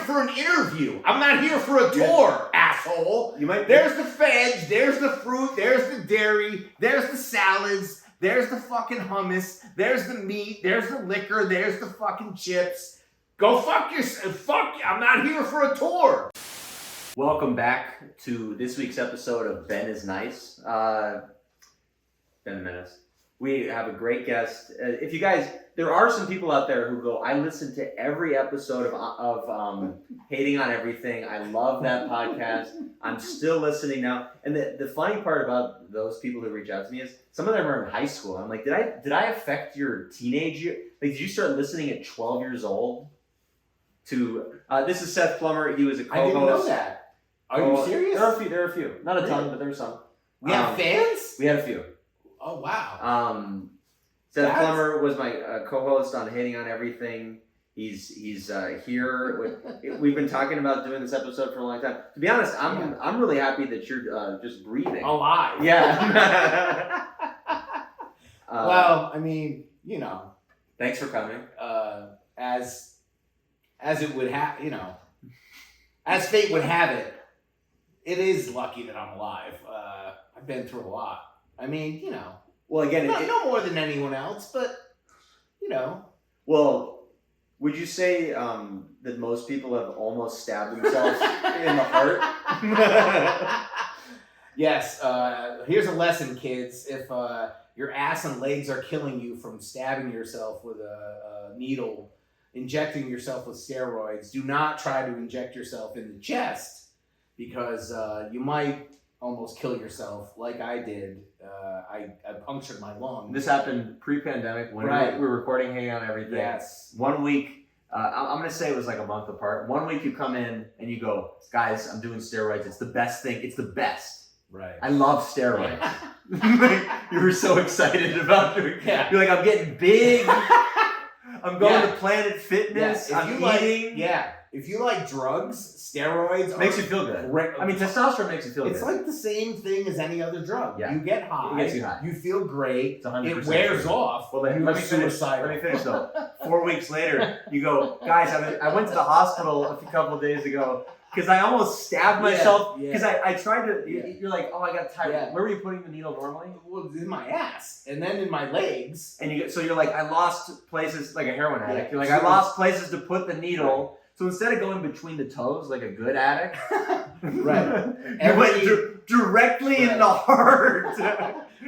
for an interview. I'm not here for a tour, asshole. There's the veg, there's the fruit, there's the dairy, there's the salads, there's the fucking hummus, there's the meat, there's the liquor, there's the fucking chips. Go fuck yourself. Fuck you. I'm not here for a tour. Welcome back to this week's episode of Ben is Nice. Ben Menace. We have a great guest. If you guys, there are some people out there who go, I listen to every episode of Hating on Everything. I love that podcast. I'm still listening now. And the funny part about those people who reach out to me is some of them are in high school. I'm like, did I affect your teenage year? Like, did you start listening at 12 years old? This is Seth Plummer. He was a co-host. I didn't know that. Are you serious? There are a few. Not a ton, but there were some. We have fans? We had a few. Oh, wow. Seth Plummer was my co-host on Hating on Everything. He's here. We've been talking about doing this episode for a long time. To be honest, I'm really happy that you're just breathing. Alive. Yeah. Well, I mean, you know. Thanks for coming. As it would have, as fate would have it, it is lucky that I'm alive. I've been through a lot. I mean, Well, again, no more than anyone else, but Well, would you say that most people have almost stabbed themselves in the heart? Yes. Here's a lesson, kids. If your ass and legs are killing you from stabbing yourself with a needle, injecting yourself with steroids, do not try to inject yourself in the chest because you might almost kill yourself like I did. I punctured my lung. This happened pre-pandemic when we were recording Hang On Everything. Yes. 1 week, I'm going to say it was like a month apart. 1 week you come in and you go, guys, I'm doing steroids. It's the best thing. It's the best. Right. I love steroids. You were so excited about doing it. Yeah. You're like, I'm getting big. I'm going to Planet Fitness. Yeah. I'm eating. If you like drugs, steroids Makes you feel good. I mean, testosterone makes you feel good. It's like the same thing as any other drug. Yeah. You get high. It gets you high. You feel great. It's 100% It wears true. off. Well, let me finish though. 4 weeks later, you go, guys, I went to the hospital a couple of days ago because I almost stabbed myself because I tried to. You're like, oh, I got tired. Yeah. Where were you putting the needle normally? Well, in my ass, and then in my legs. And you're like, I lost places like a heroin addict. You're like, I lost places to put the needle. Right. So instead of going between the toes like a good addict, right, you went directly in the heart.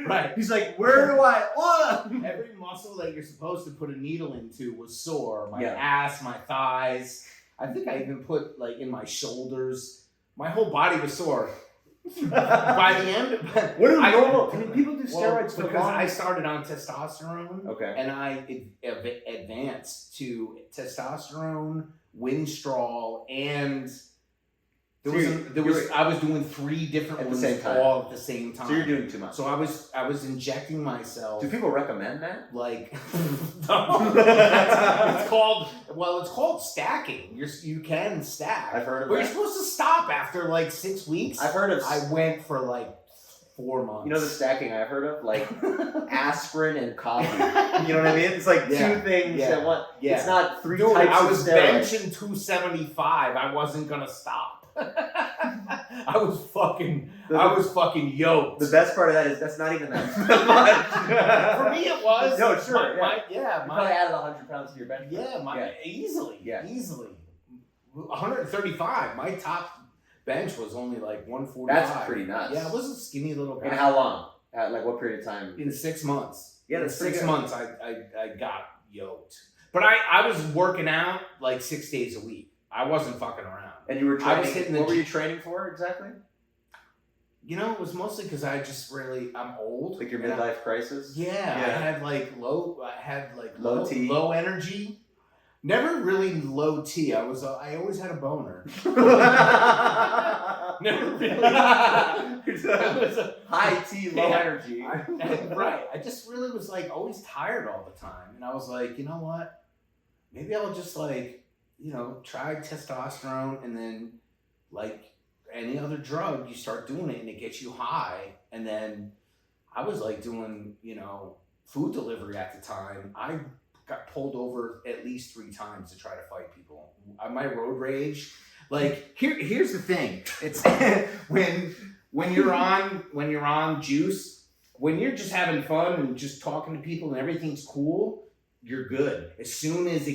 Right. He's like, where do I? Every muscle that you're supposed to put a needle into was sore. My ass, my thighs. I think I even put like in my shoulders. My whole body was sore. By the end, what are normal? I mean, people do steroids because I started on testosterone. Okay. And I advanced to testosterone, Winstrol, and I was doing 3 different ones all at the same time. So you're doing too much. So I was injecting myself. Do people recommend that? Like, it's called stacking. You can stack. I've heard of but that. You're supposed to stop after like 6 weeks. I've heard of. I went for like 4 months. You know the stacking I've heard of? Like aspirin and coffee. You know what I mean? It's like 2 things at once. Yeah. It's not 3 types of steroids. I was benching 275. I wasn't gonna stop. I was fucking yoked. The best part of that is that's not even that much. For me, it was. No, sure. You probably added 100 pounds to your bench. Easily. Yeah, easily. 135. My top bench was only like 145. That's pretty nuts. Yeah, I was a skinny little guy. And how long? Like what period of time? In 6 months. Yeah, in 6 months, I got yoked. But I was working out like 6 days a week. I wasn't fucking around. And you were training. What were you training for exactly? It was mostly because I'm old. Like your midlife crisis? Yeah. I had low T. Low energy. Never really low T. I always had a boner. Never really. High T, low energy. Right. I just really was like always tired all the time. And I was like, you know what? Maybe I'll just try testosterone, and then like any other drug, you start doing it and it gets you high. And then I was like doing, food delivery at the time. I got pulled over at least 3 times to try to fight people. My road rage, like here's the thing. It's when you're on juice, when you're just having fun and just talking to people and everything's cool, you're good. As soon as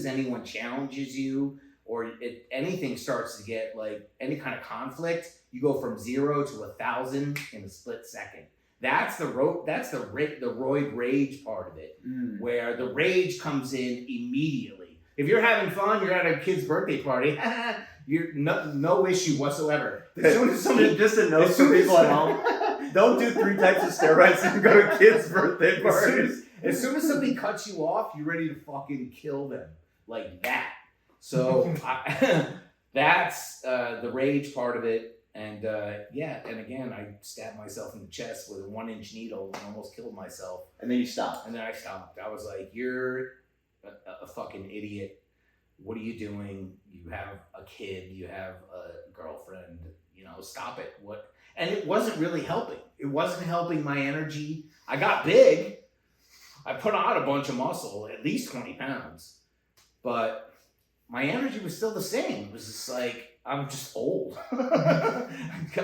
anyone challenges you or anything starts to get like any kind of conflict, you go from 0 to 1,000 in a split second. That's the roid rage part of it, where the rage comes in immediately. If you're having fun, you're at a kid's birthday party, you're no issue whatsoever. As soon as somebody, just a note for people at home, don't do 3 types of steroids and go to kids' birthday parties. As soon as somebody cuts you off, you're ready to fucking kill them like that. So that's the rage part of it. And and again, I stabbed myself in the chest with a 1-inch needle and almost killed myself. And then you stopped. And then I stopped. I was like, you're a fucking idiot. What are you doing? You have a kid. You have a girlfriend. Stop it. What? And it wasn't really helping. It wasn't helping my energy. I got big. I put on a bunch of muscle, at least 20 pounds. But my energy was still the same. It was just like, I'm just old. That's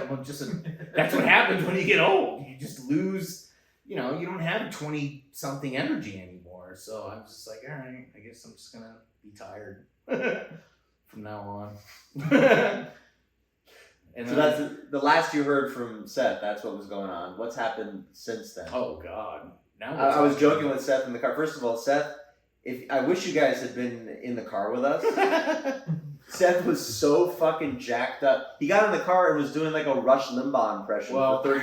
what happens when you get old. You just lose, you don't have 20-something energy anymore. So I'm just like, all right, I guess I'm just going to be tired from now on. And so that's the last you heard from Seth. That's what was going on. What's happened since then? Oh, God. Now I was joking with Seth in the car. First of all, Seth, I wish you guys had been in the car with us. Seth was so fucking jacked up. He got in the car and was doing like a Rush Limbaugh impression for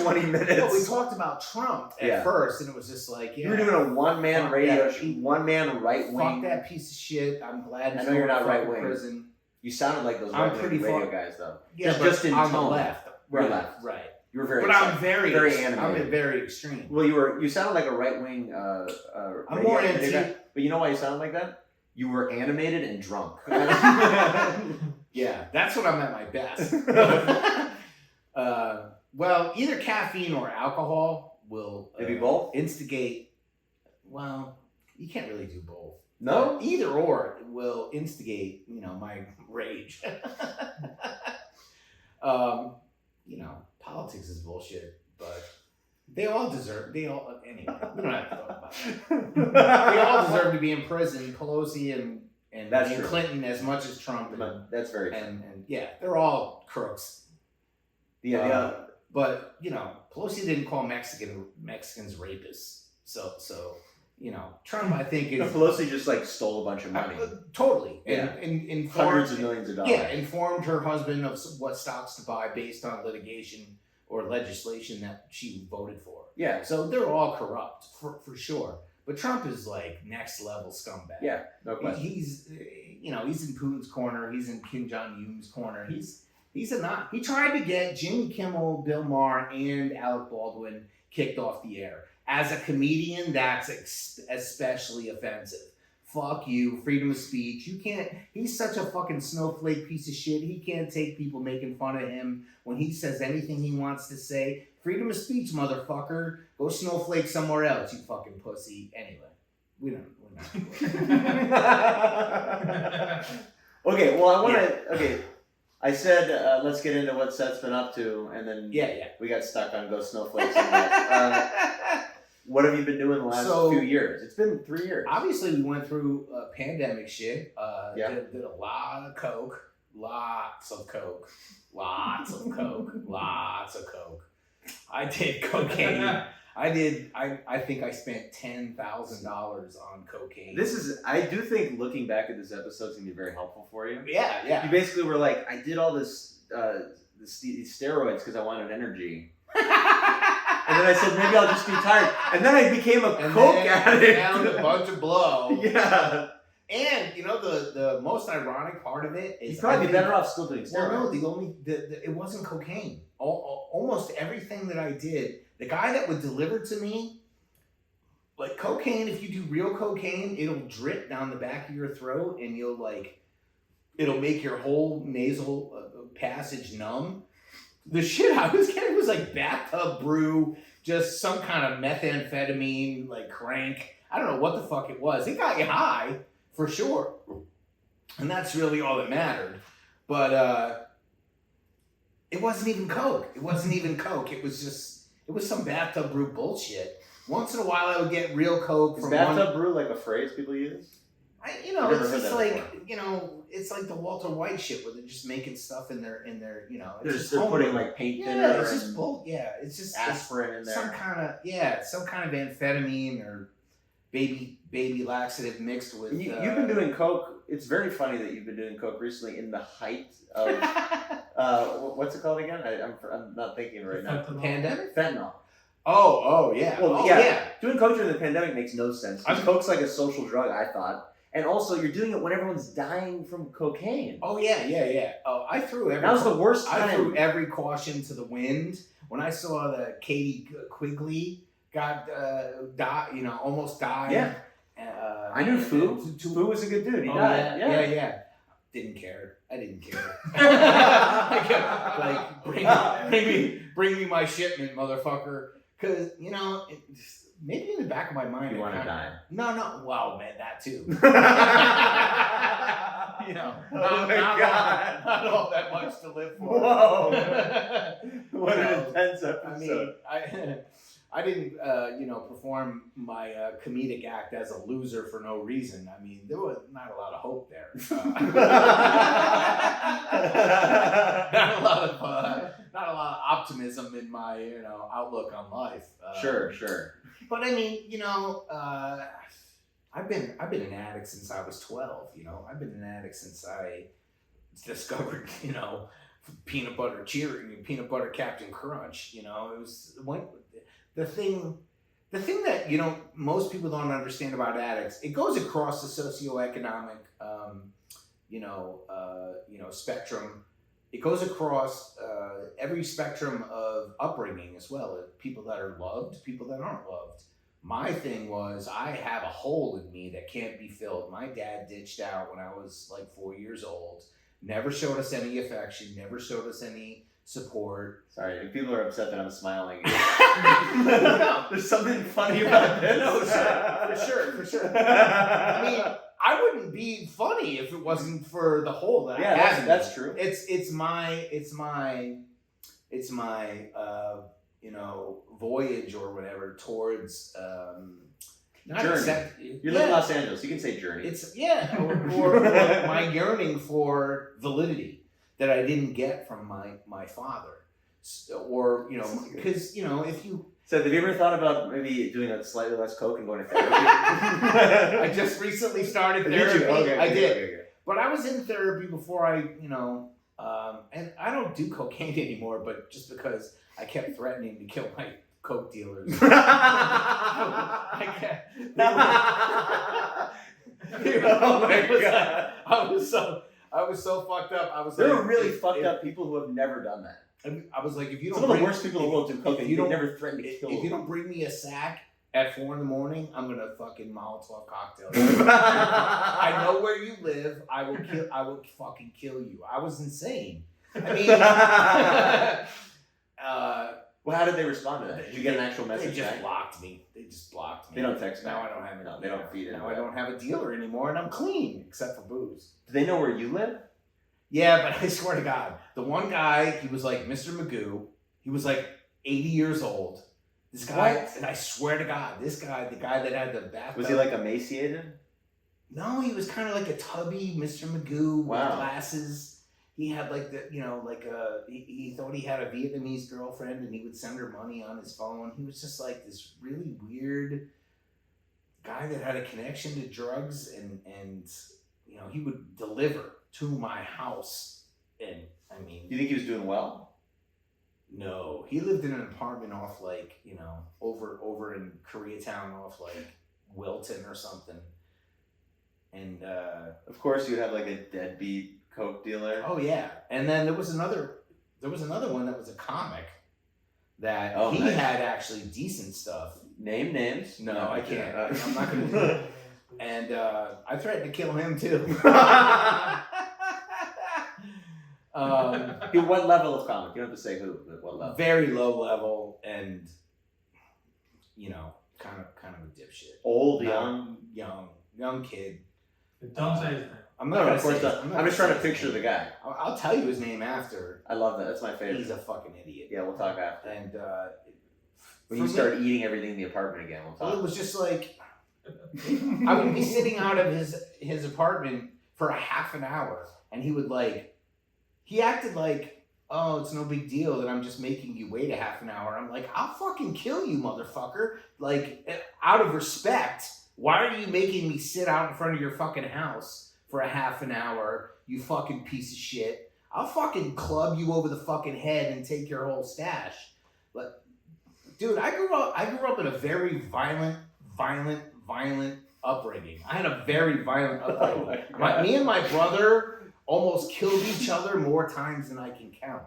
20 minutes. Well, we talked about Trump at first, and it was just like, you were doing a one-man radio show, one-man right-wing. Fuck that piece of shit. I'm glad I know you're not right-wing. Prison. You sounded like those right-wing radio guys, though. Yeah, just in on tone. the left. Right. Left. Right. You were very But I'm very animated. I'm very extreme. Well, you sounded like a right-wing I'm more anti. But you know why you sounded like that? You were animated and drunk. Yeah, that's when I'm at my best. Well, either caffeine or alcohol will maybe both instigate. Well, you can't really do both. No, either or will instigate. My rage. Politics is bullshit, but they all deserve. Anyway. We don't have to talk about it. They all deserve to be in prison. Pelosi and Clinton as much as Trump. That's very true. And they're all crooks. But Pelosi didn't call Mexicans rapists. So Trump, I think, is Pelosi just like stole a bunch of money. Totally. Yeah. And informed, hundreds of millions of dollars. Yeah, informed her husband of what stocks to buy based on litigation or legislation that she voted for. Yeah. So they're all corrupt for sure. But Trump is like next level scumbag. Yeah, no question. He's in Putin's corner. He's in Kim Jong-un's corner. He tried to get Jimmy Kimmel, Bill Maher, and Alec Baldwin kicked off the air. As a comedian, that's especially offensive. Fuck you, freedom of speech. You can't. He's such a fucking snowflake piece of shit. He can't take people making fun of him when he says anything he wants to say. Freedom of speech, motherfucker. Go snowflake somewhere else, you fucking pussy. Anyway, we're not. Okay, well, I want to. Okay, I said let's get into what Seth's been up to, and then we got stuck on go snowflake somewhere. What have you been doing the last few years? It's been 3 years. Obviously, we went through pandemic shit. Did a lot of coke. Lots of coke. I did cocaine. I think I spent $10,000 on cocaine. I do think looking back at this episode is going to be very helpful for you. Yeah. You basically were like, I did all these steroids because I wanted energy. And then I said, maybe I'll just be tired. And then I became a coke addict. Found a bunch of blow. Yeah. And the most ironic part of it is you'd probably be better off still doing steroids. Well, no, it wasn't cocaine. Almost everything that I did, the guy that would deliver to me, like cocaine, if you do real cocaine, it'll drip down the back of your throat and it'll make your whole nasal passage numb. The shit I was getting was like bathtub brew, just some kind of methamphetamine, like crank. I don't know what the fuck it was. It got you high, for sure. And that's really all that mattered. But it wasn't even Coke. It wasn't even Coke. It was some bathtub brew bullshit. Once in a while I would get real Coke from bathtub brew like a phrase people use? It's just like, it's like the Walter White shit where they're just making stuff in their They're putting like paint thinner it's just it's just aspirin in there. some kind of amphetamine or baby laxative mixed with. You've been doing Coke. It's very funny that you've been doing Coke recently in the height of what's it called again? I'm not thinking right now. Pandemic? Fentanyl. Oh yeah. Well, yeah. Doing Coke during the pandemic makes no sense. Coke's like a social drug, I thought. And also, you're doing it when everyone's dying from cocaine. Oh yeah. Oh, I threw every. That was the worst time. I threw every caution to the wind when I saw that Katie Quigley got almost died. Yeah. I knew Fu. Fu was a good dude. He died. Yeah. Didn't care. I didn't care. I kept like bring me my shipment, motherfucker. Because maybe in the back of my mind, you want to die. No. Wow, man, that too. Not all that much to live for. Whoa! What an intense episode. I didn't, perform my comedic act as a loser for no reason. I mean, there was not a lot of hope there. Not a lot of optimism in my, outlook on life. Sure. But I mean, I've been an addict since I was 12. I've been an addict since I discovered, peanut butter Captain Crunch. It was the thing that most people don't understand about addicts. It goes across the socioeconomic, spectrum. It goes across every spectrum of upbringing as well. People that are loved, people that aren't loved. My thing was I have a hole in me that can't be filled. My dad ditched out when I was like 4 years old. Never showed us any affection. Never showed us any support. Sorry, if people are upset that I'm smiling. No, there's something funny about this. No, for sure. I mean, I wouldn't be funny if it wasn't for the hole that I have. That's true. It's my voyage or whatever towards journey. You live in Los Angeles. You can say journey. Or my yearning for validity that I didn't get from my father, or because if you. So have you ever thought about maybe doing a slightly less Coke and going to therapy? I just recently started therapy. Okay, I did. Okay. But I was in therapy before and I don't do cocaine anymore, but just because I kept threatening to kill my Coke dealers. Oh my God. I was so fucked up. There are really fucked up people who have never done that. I was like, if you don't. Some of the worst people in the world do cocaine. You never threaten to kill. If you don't bring me a sack at 4 a.m, I'm gonna fucking Molotov cocktail. I know where you live. I will fucking kill you. I was insane. I mean, well, how did they respond to that? Did you get an actual message? They just blocked me. They don't text me. Now I don't have it. No, they don't feed it. Now I don't have a dealer anymore, and I'm clean except for booze. Do they know where you live? Yeah, but I swear to God, the one guy, he was like Mr. Magoo. He was like 80 years old. This guy, and I swear to God, this guy, the guy that had the bathtub. Was he like emaciated? No, he was kind of like a tubby Mr. Magoo with glasses. He had like he thought he had a Vietnamese girlfriend and he would send her money on his phone. He was just like this really weird guy that had a connection to drugs and he would deliver to my house. And I mean, do you think he was doing well? No, he lived in an apartment off over in Koreatown off Wilton or something. And of course you'd have like a deadbeat Coke dealer. Oh yeah, and then there was another one that was a comic that had actually decent stuff. Name names? No, I can't. I'm not gonna do it. And I threatened to kill him too. What level of comic? You don't have to say who, but what level? Very low level, and kind of a dipshit. Old, young kid. Don't say his name. I'm not gonna say. I'm just trying to picture the guy. I'll tell you his name after. I love that. That's my favorite. He's a fucking idiot. Yeah, we'll talk after. And when you start eating everything in the apartment again, we'll talk. Well, it was just like I would be sitting out of his apartment for a half an hour, and he acted like, oh, it's no big deal that I'm just making you wait a half an hour. I'm like, I'll fucking kill you, motherfucker. Like, out of respect, why are you making me sit out in front of your fucking house for a half an hour, you fucking piece of shit? I'll fucking club you over the fucking head and take your whole stash. But, dude, I grew up in a very violent upbringing. I had a very violent upbringing. Me and my brother almost killed each other more times than I can count.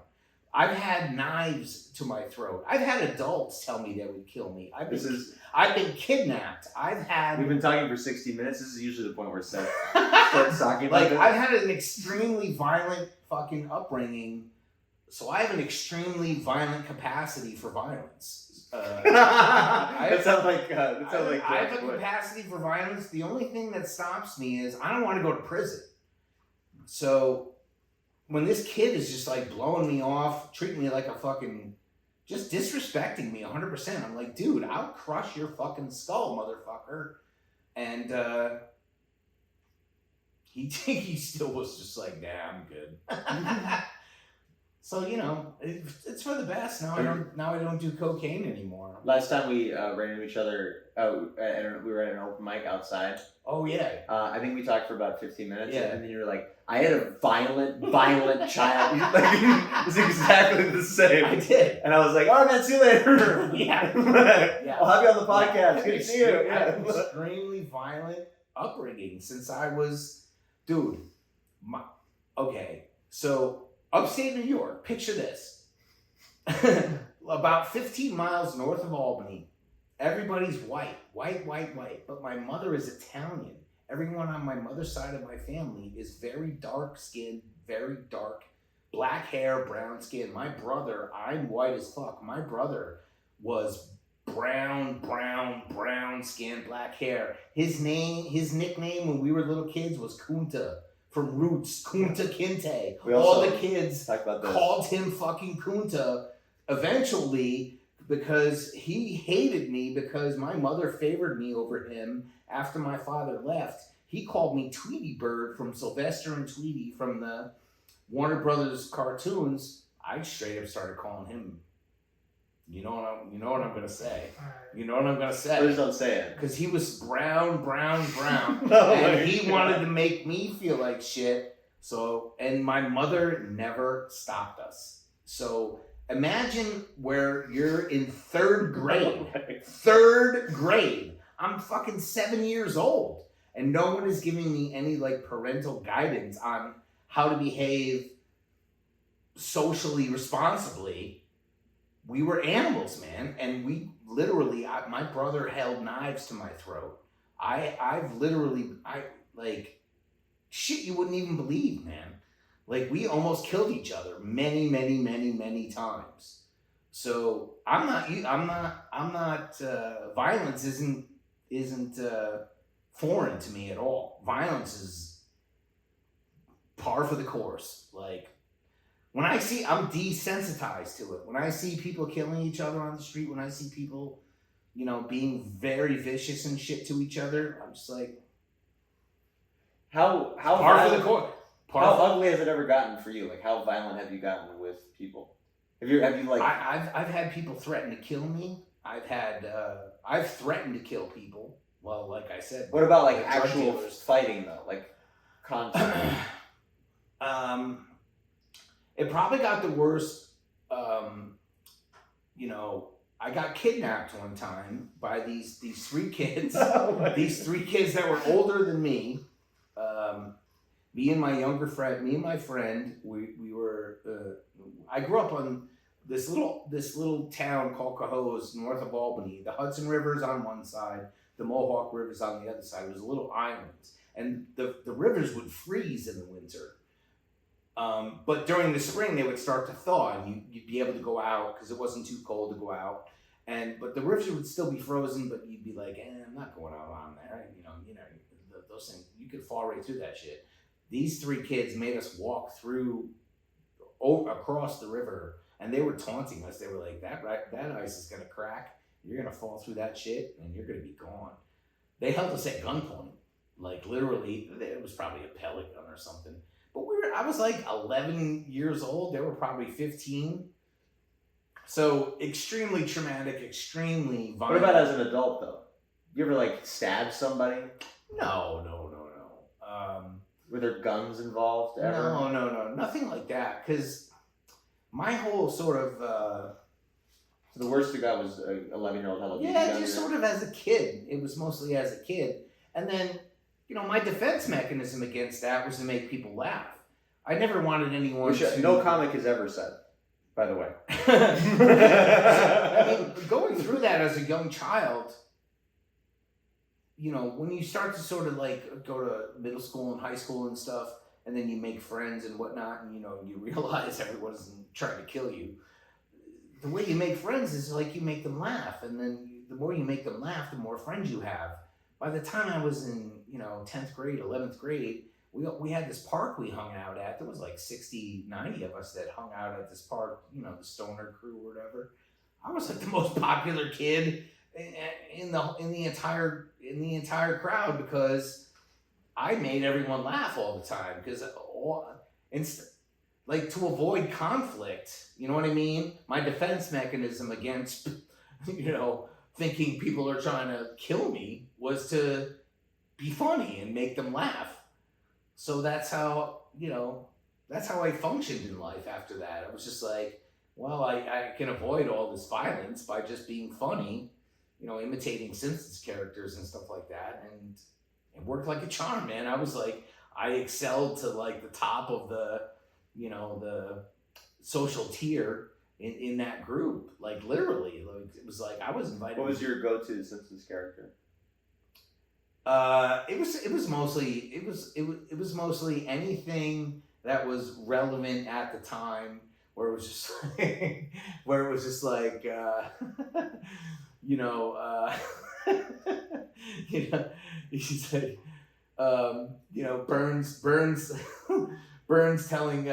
I've had knives to my throat. I've had adults tell me they would kill me. I've been kidnapped. We've been talking for 60 minutes. This is usually the point where Seth starts talking about like it. I've had an extremely violent fucking upbringing, so I have an extremely violent capacity for violence. That sounds like I have a capacity for violence. The only thing that stops me is I don't want to go to prison. So when this kid is just like blowing me off, treating me like a fucking, just disrespecting me 100%, I'm like, dude, I'll crush your fucking skull, motherfucker. And he still was just like, nah, I'm good. So, you know, it's for the best. Now I don't do cocaine anymore. Last time we ran into each other, we were at an open mic outside. Oh, yeah. I think we talked for about 15 minutes. Yeah. And then you were like, I had a violent child. It was exactly the same. I did. And I was like, all right, man, see you later. Yeah. I'll have you on the podcast. Good to see you. I had an extremely violent upbringing since I was, dude. Okay, so upstate New York, picture this. About 15 miles north of Albany, everybody's white. But my mother is Italian. Everyone on my mother's side of my family is very dark skinned, very dark, black hair, brown skin. My brother, I'm white as fuck. My brother was brown skin, black hair. His nickname when we were little kids was Kunta. From Roots, Kunta Kinte. All the kids called him fucking Kunta. Eventually, because he hated me because my mother favored me over him after my father left, he called me Tweety Bird from Sylvester and Tweety from the Warner Brothers cartoons. I straight up started calling him. You know what I'm gonna say. You know what I'm gonna say. Please don't say it. Because he was brown, Oh, and he wanted to make me feel like shit. So, and my mother never stopped us. So imagine where you're in third grade. Third grade. I'm fucking 7 years old, and no one is giving me any like parental guidance on how to behave socially responsibly. We were animals, man, and we literally, my brother held knives to my throat. I've literally, shit you wouldn't even believe, man. Like, we almost killed each other many times. So violence isn't foreign to me at all. Violence is par for the course. Like, when I'm desensitized to it. When I see people killing each other on the street, when I see people, being very vicious and shit to each other, I'm just like, how par for the course. How ugly has it ever gotten for you? Like, how violent have you gotten with people? Have you like? I've had people threaten to kill me. I've threatened to kill people. Well, like I said. What about like actual fighting though? Like contact. It probably got the worst. I got kidnapped one time by these three kids. These three kids that were older than me. Me and my friend, we were. I grew up on this little town called Cohoes, north of Albany. The Hudson River's on one side, the Mohawk River's on the other side. It was a little island, and the rivers would freeze in the winter. But during the spring, they would start to thaw, and you'd be able to go out because it wasn't too cold to go out. But the rivers would still be frozen, but you'd be like, I'm not going out on there. Those things, you could fall right through that shit. These 3 kids made us walk across the river, and they were taunting us. They were like, that ice is gonna crack. You're gonna fall through that shit, and you're gonna be gone. They held us at gunpoint, like literally. It was probably a pellet gun or something. But I was like 11 years old. They were probably 15. So extremely traumatic, extremely violent. What about as an adult though? You ever like stab somebody? No. Were there guns involved ever? No, nothing like that. Because my whole sort of So the worst you got was an 11-year-old held a BB gun. Yeah, just sort of as a kid. It was mostly as a kid, and then my defense mechanism against that was to make people laugh. I never wanted anyone to. No comic has ever said, by the way. I mean, going through that as a young child, when you start to sort of like go to middle school and high school and stuff, and then you make friends and whatnot, and you realize everyone's trying to kill you. The way you make friends is like you make them laugh, and then the more you make them laugh, the more friends you have. By the time I was in 10th grade, 11th grade, we had this park we hung out at. There was like 60, 90 of us that hung out at this park, the stoner crew or whatever. I was like the most popular kid in the entire crowd because I made everyone laugh all the time because like to avoid conflict, you know what I mean? My defense mechanism against thinking people are trying to kill me was to be funny and make them laugh. So that's how I functioned in life after that. I was just like, well, I can avoid all this violence by just being funny, imitating Simpsons characters and stuff like that. And it worked like a charm, man. I excelled to like the top of the social tier in that group. Like literally, like it was like I was invited. What was your go-to Simpsons character? It was mostly anything that was relevant at the time, where it was just like he's like Burns telling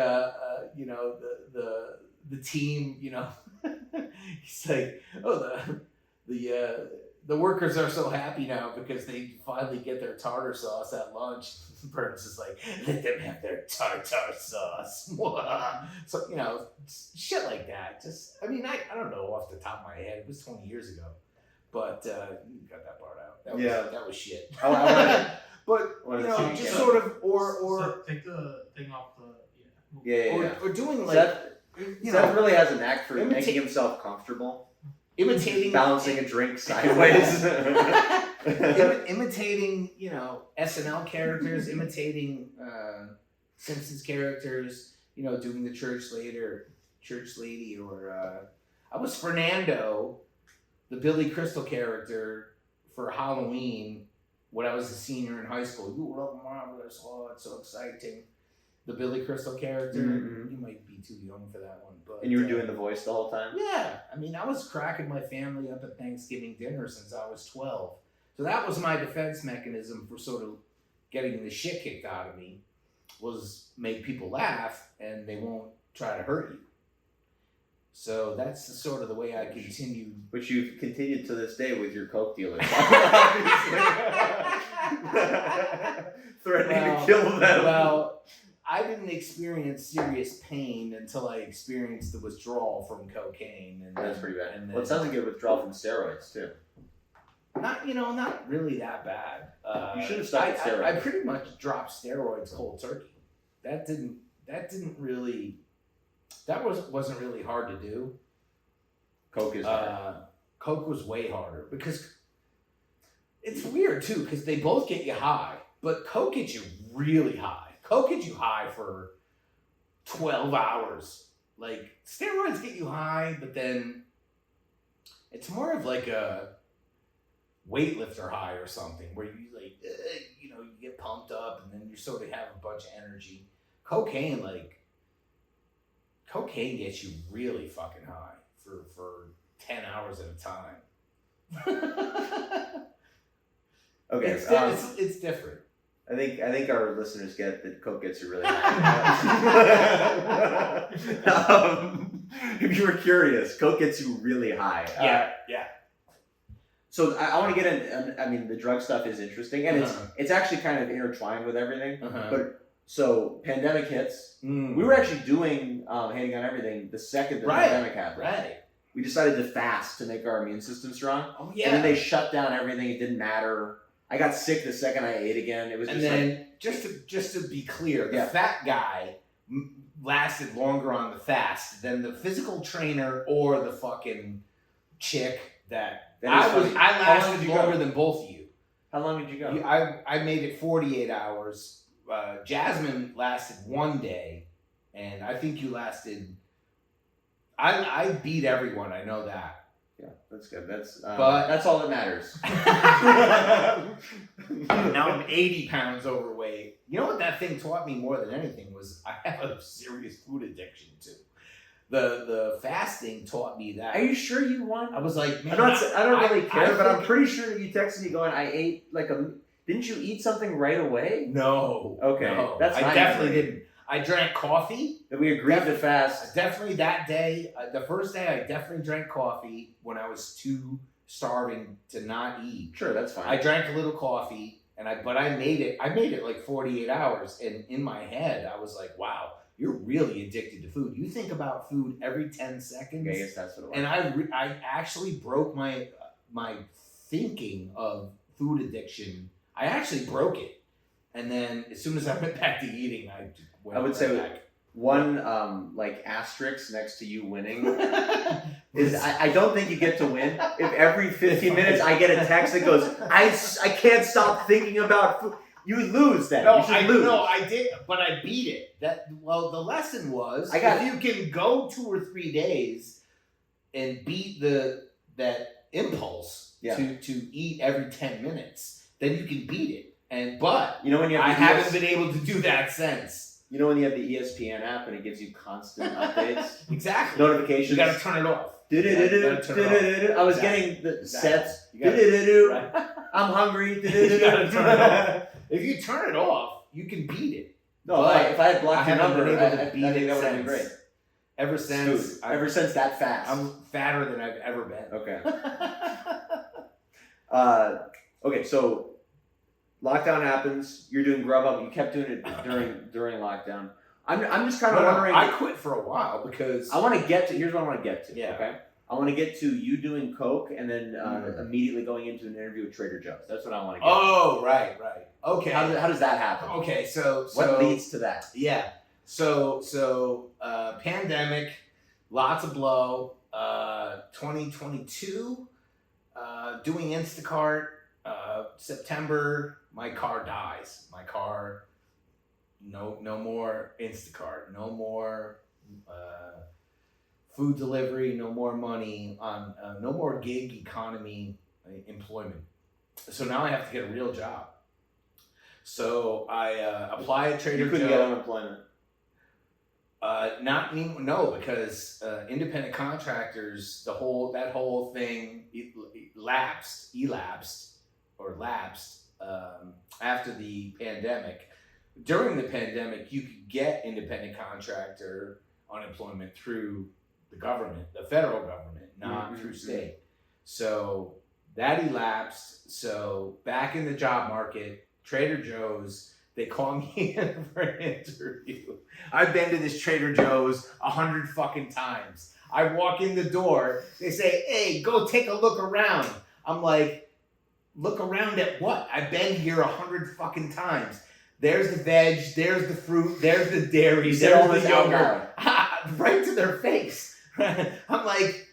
the team, he's like, oh, the workers are so happy now because they finally get their tartar sauce at lunch. Burns is like, let them have their tartar sauce. So, shit like that. Just, I don't know off the top of my head. It was 20 years ago. But you got that part out. That was shit. But, just sort of, or take the thing off the, Yeah. Or doing like, Seth really has an knack for making himself comfortable. Imitating balancing a drink sideways. Imitating, SNL characters, imitating Simpsons characters, doing the church lady, or I was Fernando, the Billy Crystal character for Halloween when I was a senior in high school. You were marvelous, oh, it's so exciting. The Billy Crystal character, you might be too young for that one, but and you were doing the voice the whole time? Yeah, I was cracking my family up at Thanksgiving dinner since I was 12. So that was my defense mechanism for sort of getting the shit kicked out of me, was make people laugh and they won't try to hurt you. So that's sort of the way I continued. Which you've continued to this day with your coke dealers. Threatening to kill them. Well, I didn't experience serious pain until I experienced the withdrawal from cocaine. And that's pretty bad. And well, it sounds like a withdrawal from steroids too. Not really that bad. You should have stopped steroids. I pretty much dropped steroids cold turkey. That wasn't really hard to do. Coke is hard. Coke was way harder because it's weird too, because they both get you high, but Coke gets you really high. Coke gets you high for 12 hours. Like, steroids get you high, but then it's more of like a weightlifter high or something, where you like, you get pumped up and then you sort of have a bunch of energy. Cocaine gets you really fucking high for 10 hours at a time. Okay, It's different. I think our listeners get that Coke gets you really high. If you were curious, Coke gets you really high. Yeah. So I want to get in. I mean, the drug stuff is interesting, and it's actually kind of intertwined with everything. But so pandemic hits. We were actually doing Hating on Everything the second the pandemic happened. Right. We decided to fast to make our immune system strong. Oh yeah. And then they shut down everything. It didn't matter. I got sick the second I ate again. It was and just then just to be clear, the fat guy lasted longer on the fast than the physical trainer or the fucking chick that I lasted longer than both of you. How long did you go? I made it 48 hours. Jasmine lasted 1 day, and I think you lasted. I beat everyone. I know that. Yeah, that's good. That's but that's all that matters. Now I'm 80 pounds overweight. You know what that thing taught me more than anything was I have a serious food addiction too. The fasting taught me that. Are you sure you won? I was like, man, I don't really care, but I'm think- pretty sure that you texted me going, I ate like a. Didn't you eat something right away? No. Okay, no. that's I my definitely memory. didn't. I drank coffee. That we agreed to fast. Definitely that day, the first day, I definitely drank coffee when I was too starving to not eat. Sure, that's fine. I drank a little coffee, but I made it. I made it like 48 hours, and in my head, I was like, "Wow, you're really addicted to food. You think about food every 10 seconds." Okay, I guess that's what it was. And I actually broke my thinking of food addiction. I actually broke it, and then as soon as I went back to eating, I would say back. One like asterisk next to you winning is I don't think you get to win if every 15 minutes I get a text that goes I can't stop thinking about food. You lose then. No, you should lose. No, I did, but I beat it. The lesson was if you can go 2 or 3 days and beat that impulse to eat every 10 minutes, then you can beat it. But you know when you have I haven't been able to do that since. You know when you have the ESPN app and it gives you constant updates? Exactly. Notifications. You gotta turn it off. I was getting the sets. Right. I'm hungry. You gotta turn it off. If you turn it off, you can beat it. No, if I had blocked your number, been able to beat I think it that would have been since. great. Ever since that fast. I'm fatter than I've ever been. Okay. Okay, so lockdown happens. You're doing Grubhub. You kept doing it during lockdown. I'm just kind of wondering. I quit for a while because I want to get to. Here's what I want to get to. Yeah. Okay. I want to get to you doing Coke and then immediately going into an interview with Trader Joe's. That's what I want to get. Oh, right. Okay. How does that happen? Okay, so what leads to that? Yeah. So pandemic, lots of blow. 2022, doing Instacart. September, my car dies. My car, no more Instacart, no more food delivery, no more money on, no more gig economy employment. So now I have to get a real job. So I apply at Trader Joe's. You couldn't get unemployment. Not anymore. No, because independent contractors, that whole thing lapsed after the pandemic. During the pandemic, you could get independent contractor unemployment through the government, the federal government, not through state. So that elapsed. So back in the job market, Trader Joe's, they call me in for an interview. I've been to this Trader Joe's 100 fucking times. I walk in the door, they say, "Hey, go take a look around." I'm like, "Look around at what? I've been here 100 fucking times. There's the veg, there's the fruit, there's the dairy, there's the yogurt." Right to their face. I'm like,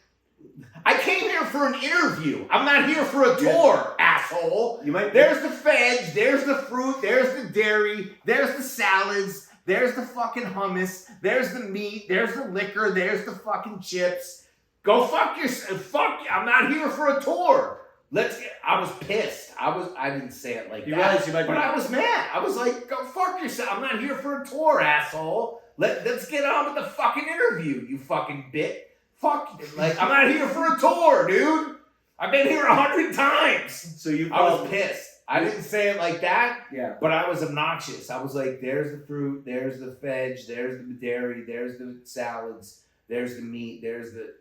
I came here for an interview. I'm not here for a tour, asshole. There's the veg, there's the fruit, there's the dairy, there's the salads, there's the fucking hummus, there's the meat, there's the liquor, there's the fucking chips. Go fuck yourself. Fuck you. I'm not here for a tour. I was pissed. I didn't say it like that. But I was mad. I was like, go fuck yourself. I'm not here for a tour, asshole. Let's get on with the fucking interview, you fucking bit. Fuck, like, I'm not here for a tour, dude. I've been here 100 times. So you I was called... pissed. I didn't say it like that, Yeah. but I was obnoxious. I was like, there's the fruit, there's the veg, there's the dairy, there's the salads, there's the meat, there's the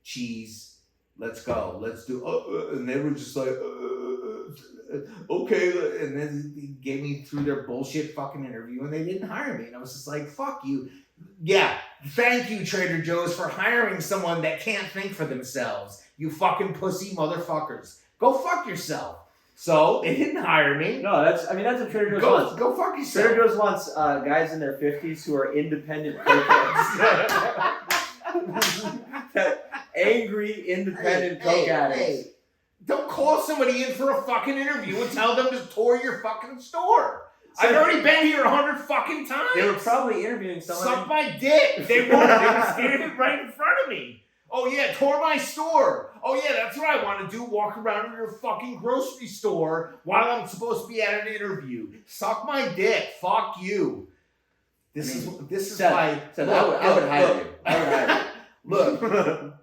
cheese. Let's go. Let's do and they were just like, okay. And then they gave me through their bullshit fucking interview and they didn't hire me. And I was just like, fuck you. Yeah, thank you, Trader Joe's, for hiring someone that can't think for themselves. You fucking pussy motherfuckers. Go fuck yourself. So they didn't hire me. No, that's what Trader Joe's wants. Go fuck yourself. Trader Joe's wants guys in their 50s who are independent cokeheads. Angry, independent coke addicts. Hey, don't call somebody in for a fucking interview and tell them to tour your fucking store. I've already been here 100 fucking times. They were probably interviewing someone. Suck my dick. They weren't. They were standing right in front of me. Oh yeah, tour my store. Oh yeah, that's what I want to do. Walk around in your fucking grocery store while I'm supposed to be at an interview. Suck my dick. Fuck you. This is Seth, why. Seth, I would hire you. I would hire you. Look,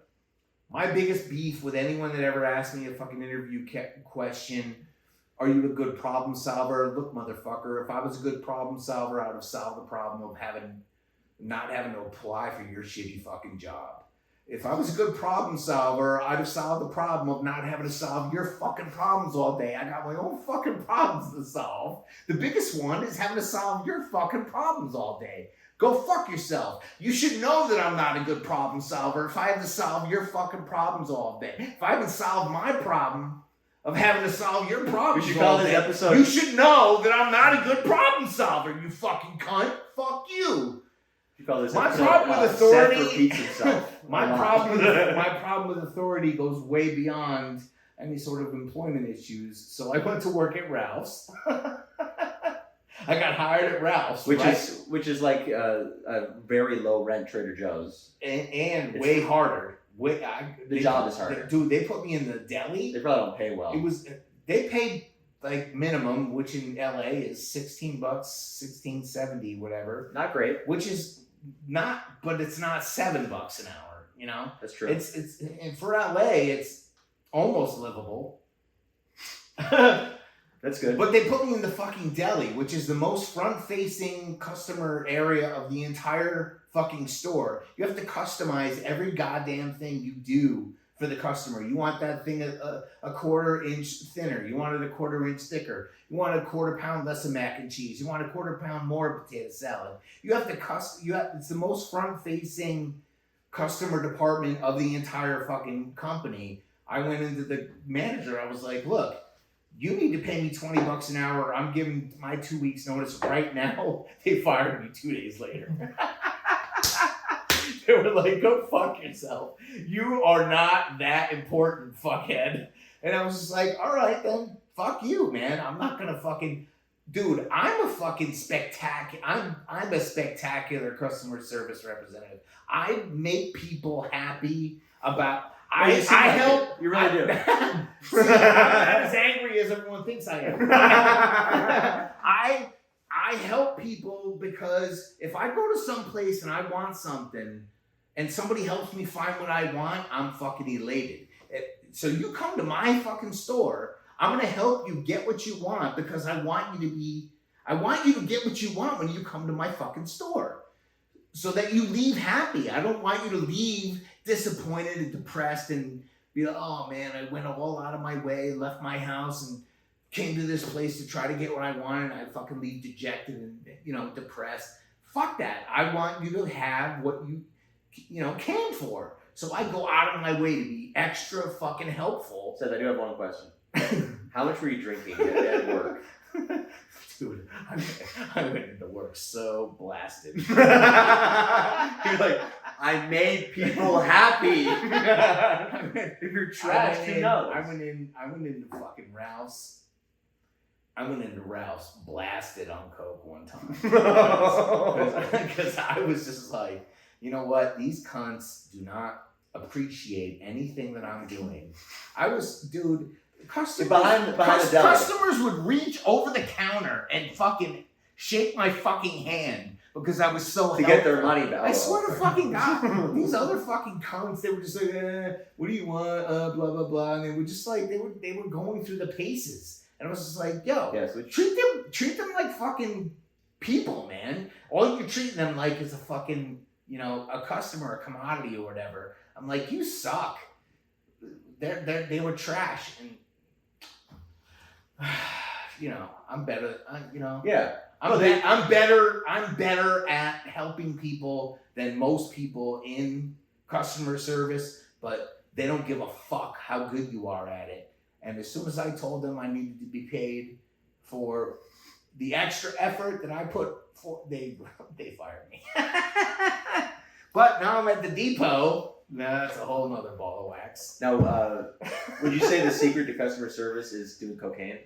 my biggest beef with anyone that ever asked me a fucking interview question, are you a good problem solver? Look, motherfucker, if I was a good problem solver, I would have solved the problem of not having to apply for your shitty fucking job. If I was a good problem solver, I'd have solved the problem of not having to solve your fucking problems all day. I got my own fucking problems to solve. The biggest one is having to solve your fucking problems all day. Go fuck yourself. You should know that I'm not a good problem solver if I have to solve your fucking problems all day. If I haven't solved my problem of having to solve your problems We should call all this day, episode... you should know that I'm not a good problem solver, you fucking cunt. Fuck you. My problem with authority... Seth repeats himself. my problem with authority goes way beyond any sort of employment issues. So I went to work at Ralph's. I got hired at Ralph's, which is like a very low rent Trader Joe's, and way harder. The job is harder, dude. They put me in the deli. They probably don't pay well. They paid like minimum, which in LA is $16, $16.70, whatever. Not great. Which is not, but it's not $7 an hour. You know, that's true. It's and for LA, it's almost livable. That's good. But they put me in the fucking deli, which is the most front-facing customer area of the entire fucking store. You have to customize every goddamn thing you do for the customer. You want that thing a quarter-inch thinner. You want it a quarter-inch thicker. You want a quarter pound less of mac and cheese. You want a quarter pound more potato salad. You have to it's the most front-facing customer department of the entire fucking company. I went into the manager. I was like, look, you need to pay me $20 an hour. I'm giving my 2 weeks notice right now. They fired me 2 days later. They were like, go fuck yourself. You are not that important, fuckhead. And I was just like, all right then, fuck you, man. I'm not gonna fucking... Dude, I'm a fucking I'm a spectacular customer service representative. I make people happy about... I help. You really do. See, I'm not as angry as everyone thinks I am. I help people because if I go to some place and I want something and somebody helps me find what I want, I'm fucking elated. So you come to my fucking store, I'm going to help you get what you want because I want you to get what you want when you come to my fucking store. So that you leave happy. I don't want you to leave disappointed and depressed and be like, oh man, I went all out of my way, left my house and came to this place to try to get what I wanted and I fucking leave dejected and, depressed. Fuck that. I want you to have what you came for. So I go out of my way to be extra fucking helpful. Seth, I do have one question. How much were you drinking at work? Dude, I went into work so blasted. You're like, I made people happy. If you're trash, who knows? I went into fucking Ralph's. I went into Ralph's blasted on coke one time. Because I was just like, you know what? These cunts do not appreciate anything that I'm doing. Customers would reach over the counter and fucking shake my fucking hand because I was so to get their money back. I swear to fucking God, these other fucking cunts, they were just like, what do you want? Blah blah blah, and they were just like, they were going through the paces, and I was just like, yo, so treat them like fucking people, man. All you're treating them like is a fucking, a customer, a commodity or whatever. I'm like, you suck. They were trash, and I'm better. Yeah. I'm better at helping people than most people in customer service, but they don't give a fuck how good you are at it. And as soon as I told them I needed to be paid for the extra effort that I put for, they fired me. But now I'm at the depot. That's a whole nother ball of wax. Now, would you say the secret to customer service is doing cocaine?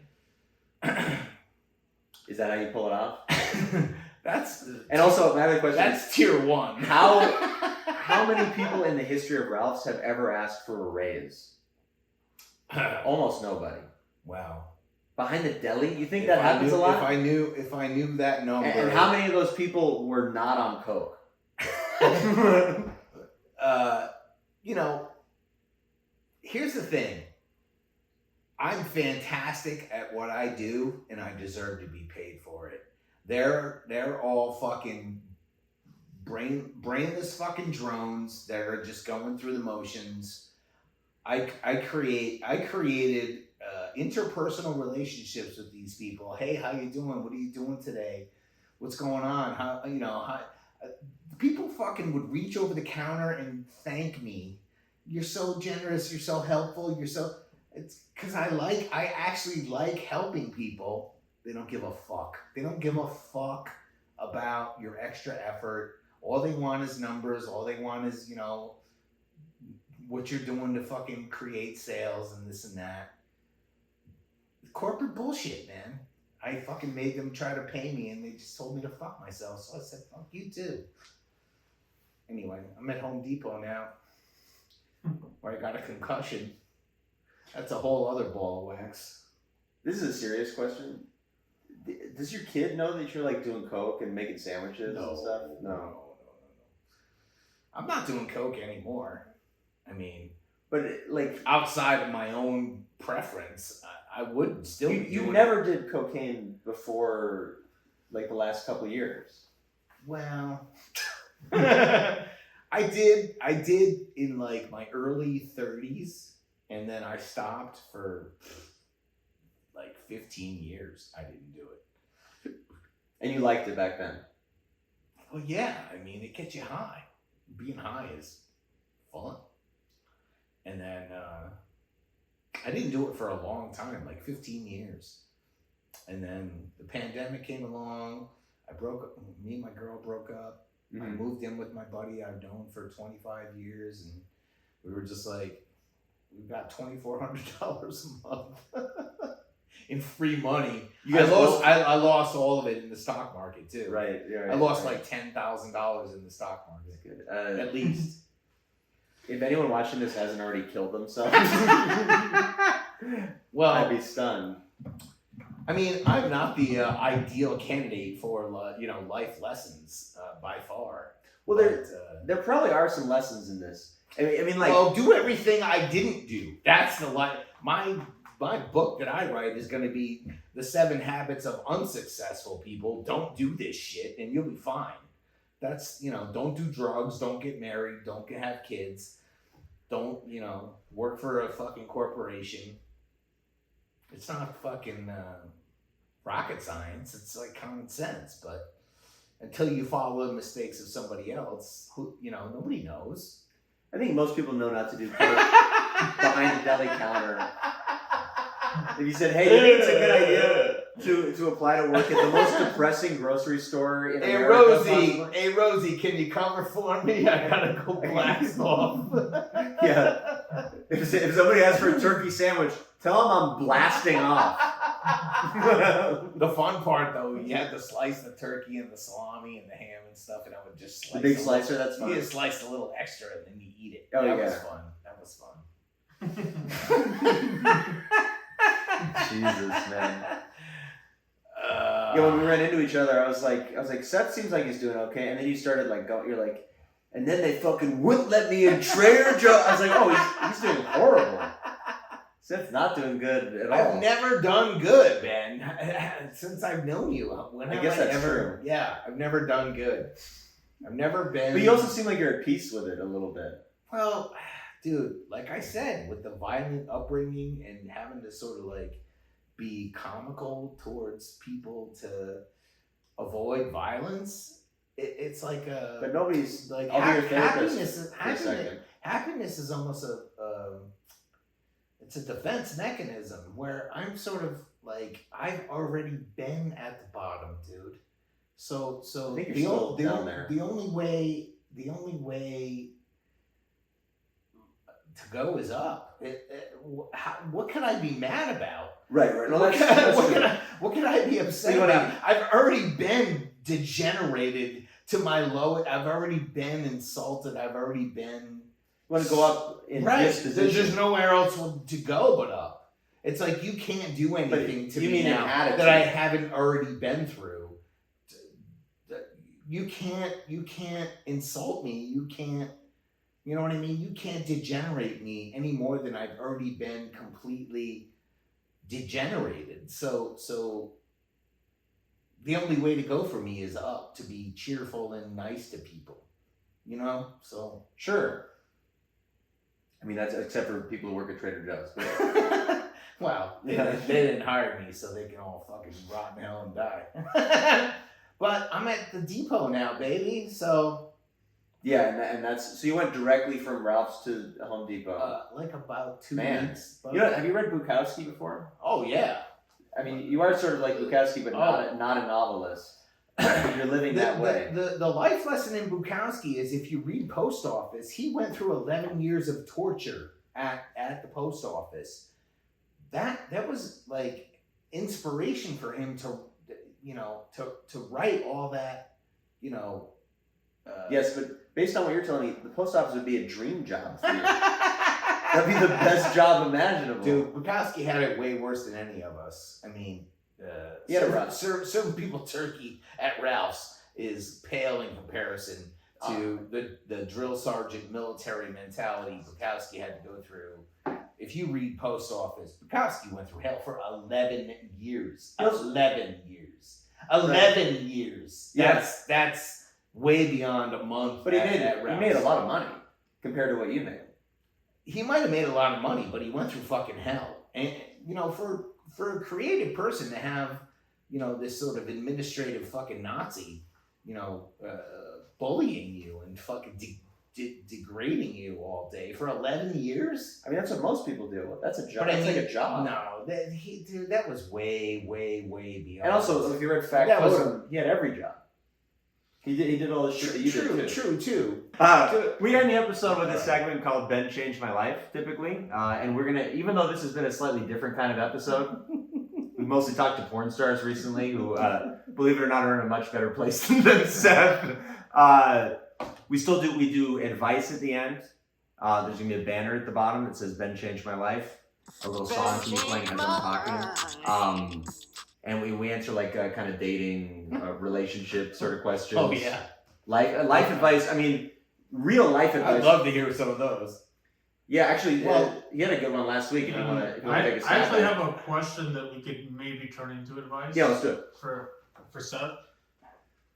Is that how you pull it off? And also, my other question that's tier 1. How many people in the history of Ralph's have ever asked for a raise? Almost nobody. Wow. Behind the deli? You think that happens a lot? If I knew that number. And how many of those people were not on coke? Here's the thing. I'm fantastic at what I do, and I deserve to be paid for it. They're all fucking brainless fucking drones that are just going through the motions. I created interpersonal relationships with these people. Hey, how you doing? What are you doing today? What's going on? How people fucking would reach over the counter and thank me. You're so generous. You're so helpful. It's because I actually like helping people. They don't give a fuck. They don't give a fuck about your extra effort. All they want is numbers. All they want is, what you're doing to fucking create sales and this and that. Corporate bullshit, man. I fucking made them try to pay me and they just told me to fuck myself. So I said, fuck you too. Anyway, I'm at Home Depot now where I got a concussion. That's a whole other ball of wax. This is a serious question. Does your kid know that you're like doing coke and making sandwiches and stuff? No. I'm not doing coke anymore. I mean, but outside of my own preference, I would still. You never did cocaine before, like the last couple of years. Well, I did in like my early 30s, and then I stopped for like 15 years. I didn't do it. And you liked it back then? Well, yeah. I mean, it gets you high. Being high is fun. And then I didn't do it for a long time, like 15 years. And then the pandemic came along. Me and my girl broke up. Mm-hmm. I moved in with my buddy I've known for 25 years. And we were just like, we've got $2,400 a month in free money. I lost all of it in the stock market too. Right. I lost like $10,000 in the stock market. Good. At least. If anyone watching this hasn't already killed themselves, well, I'd be stunned. I mean, I'm not the ideal candidate for life lessons by far. Well, there probably are some lessons in this. I mean, like, well, do everything I didn't do. That's the life. My book that I write is going to be The 7 Habits of Unsuccessful People. Don't do this shit, and you'll be fine. That's, don't do drugs, don't get married, don't have kids, don't, work for a fucking corporation. It's not fucking rocket science. It's like common sense. But until you follow the mistakes of somebody else, nobody knows. I think most people know not to do coke behind the deli counter. If you said, hey, you think it's a good idea to apply to work at the most depressing grocery store in America? Hey, Rosie, can you cover for me? I gotta go blast off. Yeah. If somebody asks for a turkey sandwich, tell them I'm blasting off. The fun part, though, you had to slice the turkey and the salami and the ham and stuff, and I would just slice the big slicer. That's fun. You just slice a little extra, and then you eat it. Oh, that yeah. was fun. That was fun. Jesus, man. Yeah, when we ran into each other, I was like, Seth seems like he's doing okay, and then you started like going, you're like, and then they fucking wouldn't let me in Trader Joe's. I was like, oh, he's doing horrible. Seth's not doing good at all. I've never done good, Ben. Since I've known you. When I guess that's true. Yeah, I've never done good. I've never been. But you also seem like you're at peace with it a little bit. Well, dude, like I said, with the violent upbringing and having to sort of like be comical towards people to avoid violence, it's like a. But nobody's like I'll be your happiness. therapist Happiness is almost it's a defense mechanism where I'm sort of like I've already been at the bottom, dude. So I think you're still down there. The only way to go is up. What can I be mad about? Right. No, what can I be upset See, about? I've already been degenerated to my low. I've already been insulted. I've already been. Want to go up in this position? There's nowhere else to go but up. It's like you can't do anything to me now that I haven't already been through. You can't insult me. You can't. You know what I mean? You can't degenerate me any more than I've already been completely degenerated. So the only way to go for me is up, to be cheerful and nice to people. You know? So sure. I mean, that's except for people who work at Trader Joe's. But... well, they didn't hire me, so they can all fucking rot in hell and die. But I'm at the depot now, baby. So yeah, and that's so you went directly from Ralph's to Home Depot. Like about 2 weeks. You know, have you read Bukowski before? Oh yeah. I mean, you are sort of like Bukowski, but not a novelist. You're living that way. The life lesson in Bukowski is if you read Post Office, he went through 11 years of torture at the post office. That was like inspiration for him to write all that, yes, but based on what you're telling me, the post office would be a dream job for you. That'd be the best job imaginable. Dude, Bukowski had it way worse than any of us. I mean, serving people turkey at Ralph's is pale in comparison to the drill sergeant military mentality Bukowski had to go through. If you read Post Office, Bukowski went through hell for 11 years. 11 years. 11 years. That's way beyond a month. But he made a lot of money compared to what you made. He might have made a lot of money, but he went through fucking hell. And for a creative person to have, this sort of administrative fucking Nazi, bullying you and fucking degrading you all day for 11 years. I mean, that's what most people do. That's a job. But that's like a job. No, that was way, way, way beyond. And also, if you read Fact, he had every job. He did all this shit that you did too. True, too. We end the episode with a segment called Ben Changed My Life, typically. And we're going to, even though this has been a slightly different kind of episode, we've mostly talked to porn stars recently who, believe it or not, are in a much better place than Seth. We do advice at the end. There's going to be a banner at the bottom that says Ben Changed My Life. A little song to me playing as I'm talking. And we answer like kind of dating, relationship sort of questions. Oh, yeah. Life advice. I mean, real life advice. I'd love to hear some of those. Yeah, actually, you had a good one last week. If you want to take a stab. I actually have a question that we could maybe turn into advice. Yeah, let's do it. For Seth.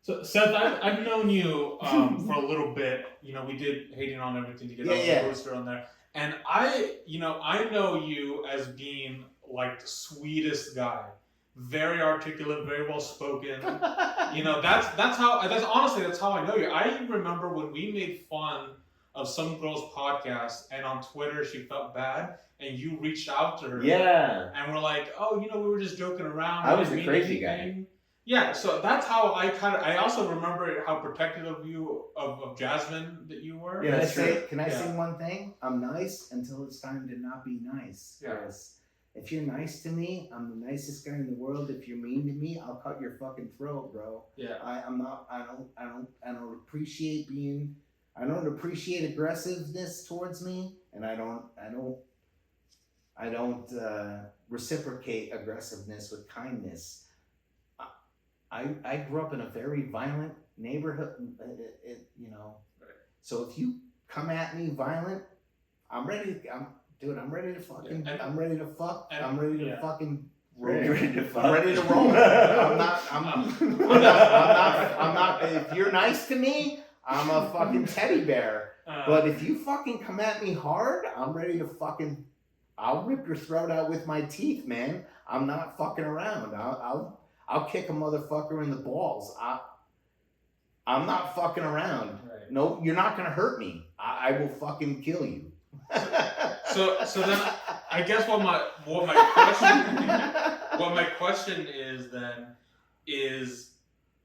So Seth, I've known you for a little bit. We did Hating on Everything together. Yeah. Poster on there, and I know you as being like the sweetest guy, very articulate, very well spoken. That's how I know you. I remember when we made fun of some girl's podcast, and on Twitter she felt bad, and you reached out to her. Yeah. And we're like, we were just joking around. I was the crazy guy. Yeah, so that's how I also remember how protective of you, of Jasmine that you were. Yeah, Can I say one thing? I'm nice until it's time to not be nice. Yeah. If you're nice to me, I'm the nicest guy in the world. If you're mean to me, I'll cut your fucking throat, bro. Yeah. I don't appreciate aggressiveness towards me, and I don't reciprocate aggressiveness with kindness. I grew up in a very violent neighborhood, you know. Right. So if you come at me violent, I'm ready. I'm ready to fucking. Yeah, I'm ready to fuck. and- I'm ready to yeah. fucking roll. Ready to fuck. I'm ready to roll. I'm not. If you're nice to me, I'm a fucking teddy bear. But if you fucking come at me hard, I'm ready to fucking. I'll rip your throat out with my teeth, man. I'm not fucking around. I'll kick a motherfucker in the balls. I'm not fucking around. Right. No, you're not gonna hurt me. I will fucking kill you. So then I guess what my question is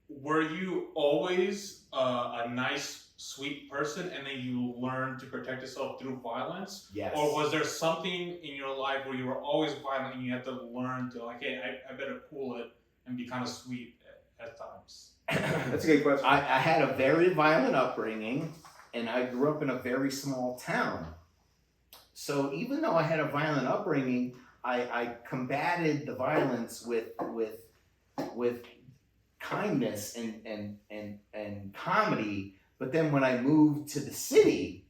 were you always a nice, sweet person, and then you learned to protect yourself through violence? Yes. Or was there something in your life where you were always violent and you had to learn to like, hey, I better cool it and be kind of sweet at times? That's a good question. I had a very violent upbringing, and I grew up in a very small town. So even though I had a violent upbringing, I combated the violence with kindness and comedy. But then when I moved to the city,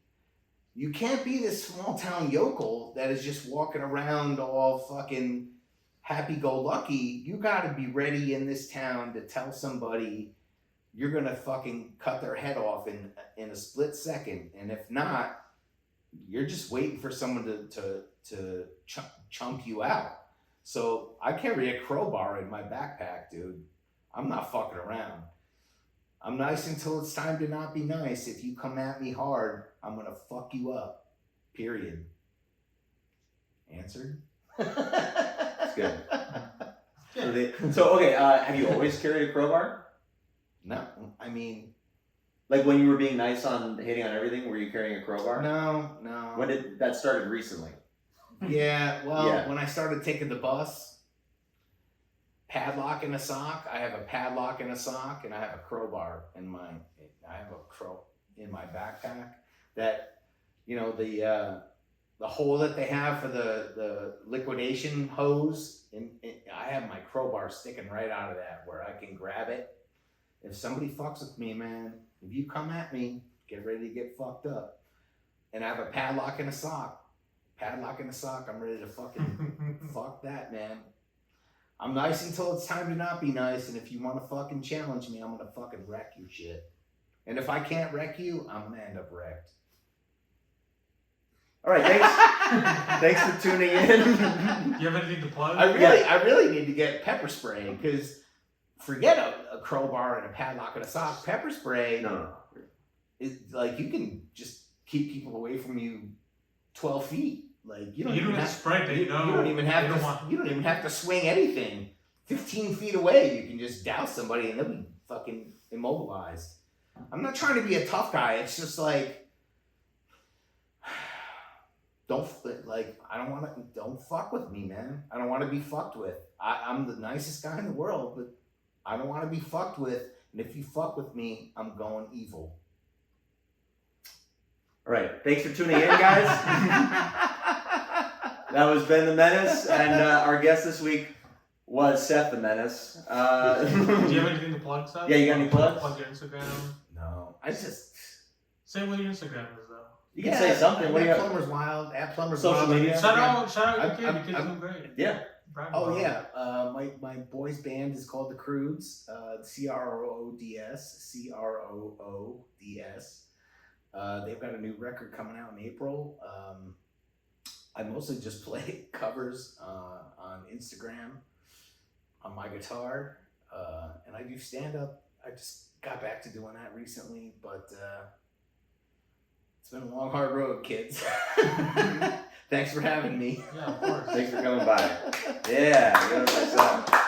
you can't be this small town yokel that is just walking around all fucking happy-go-lucky. You gotta be ready in this town to tell somebody you're gonna fucking cut their head off in a split second. And if not, you're just waiting for someone to chunk you out. So I carry a crowbar in my backpack, dude. I'm not fucking around. I'm nice until it's time to not be nice. If you come at me hard, I'm gonna fuck you up. Period. Answered? That's good. So okay, have you always carried a crowbar? No, I mean, Like when you were being nice on hitting on everything, were you carrying a crowbar? no. When did that started recently? Yeah, well, Yeah. when I started taking the bus, padlock in a sock. I have a padlock in a sock, and I have a crowbar in my. I have a crow in my backpack. That, you know, the hole that they have for the liquidation hose. I have my crowbar sticking right out of that, where I can grab it. If somebody fucks with me, man, if you come at me, get ready to get fucked up. And I have a padlock in a sock. Padlock in a sock. I'm ready to fucking fuck that, man. I'm nice until it's time to not be nice, and if you want to fucking challenge me, I'm gonna fucking wreck your shit. And if I can't wreck you, I'm gonna end up wrecked. All right, thanks. Thanks for tuning in. Do you have anything to plug? I really need to get pepper spray, because forget a crowbar and a padlock and a sock. Pepper spray No. is like, you can just keep people away from you 12 feet. Like you don't even have have to spray it. You don't even have to swing anything. 15 feet away, you can just douse somebody and they'll be fucking immobilized. I'm not trying to be a tough guy. It's just like, don't fuck with me, man. I don't want to be fucked with. I'm the nicest guy in the world, but I don't want to be fucked with. And if you fuck with me, I'm going evil. All right, thanks for tuning in, guys. That was Ben the Menace, and our guest this week was Seth the Menace. Do you have anything to plug, Seth? Yeah, you got any plugs? Plug your Instagram. No, I just. Say what your Instagram is, though. You can say something. What do you have? Plummer's Wild, at Plummer's Social Wild. media? Shout out your kid. I'm- Your kid's doing great. Yeah. Brag Oh about it. yeah, my boys band is called the Croods, CROODS. They've got a new record coming out in April. I mostly just play covers on Instagram on my guitar, and I do stand up. I just got back to doing that recently, but it's been a long, hard road, kids. Thanks for having me. Yeah, of course. Thanks for coming by. Yeah, good on myself.